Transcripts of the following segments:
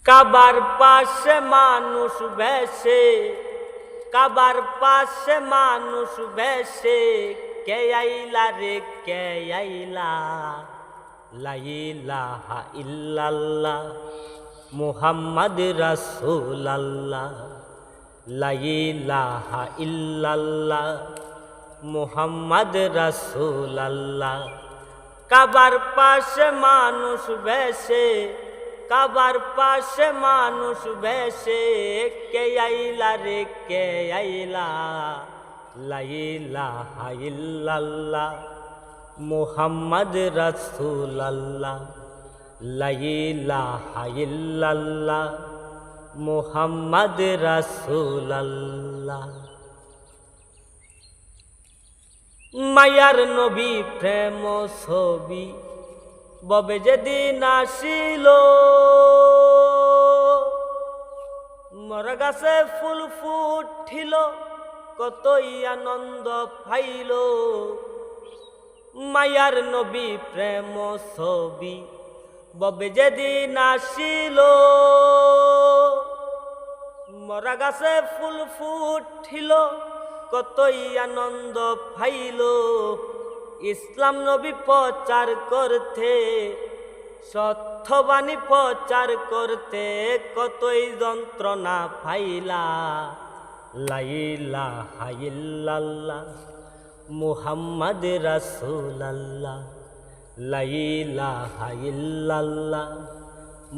কাবার পাশে মানুষ ভেসে, কাবার পাশে মানুষ ভেসে, কে আইলা রে কে আইলা, লা ইলাহা ইল্লাল্লাহ মুহাম্মদ রাসূলুল্লাহ, লা ইলাহা ইল্লাল্লাহ মুহাম্মদ রাসূলুল্লাহ। কাবার পাশে মানুষ ভেসে, কাবার পাশে মানুষ ভেসে, কে আইলা রে কে আইলা, লা ইলাহা ইল্লাল্লাহ মুহাম্মদ রাসূলুল্লাহ, লা ইলাহা ইল্লাল্লাহ মুহাম্মদ রাসূলুল্লাহ। মায়ার নবী প্রেম ছবি ববে যেদিন আসিল, মরা গাছে ফুল ফুটিল, কতই আনন্দ পাইল। মায়ার নবী প্রেম ছবি ববে যেদিন আসিল, মরা গাছে ফুল ফুটিল, কতই আনন্দ পাইল। ইসলাম নবী প্রচার করতে, সত্যবাণী প্রচার করতে, কতই যন্ত্রণা পাইলা, লা ইলাহা ইল্লাল্লাহ মুহাম্মদ রাসূলুল্লাহ, লা ইলাহা ইল্লাল্লাহ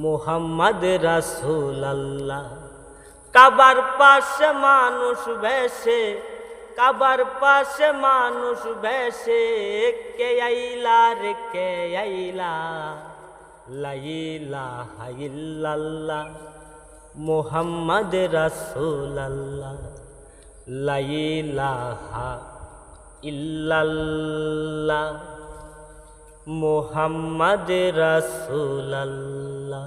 মুহাম্মদ রাসূলুল্লাহ। কাবার পাশে মানুষ ভেসে, কাবার পাশে মানুষ ভেসে, কে আইলা রে কে আইলা, লা ইলাহা ইল্লাল্লাহ মুহাম্মদ রাসূলুল্লাহ, লা ইলাহা ইল্লাল্লাহ মুহাম্মদ রাসূলুল্লাহ।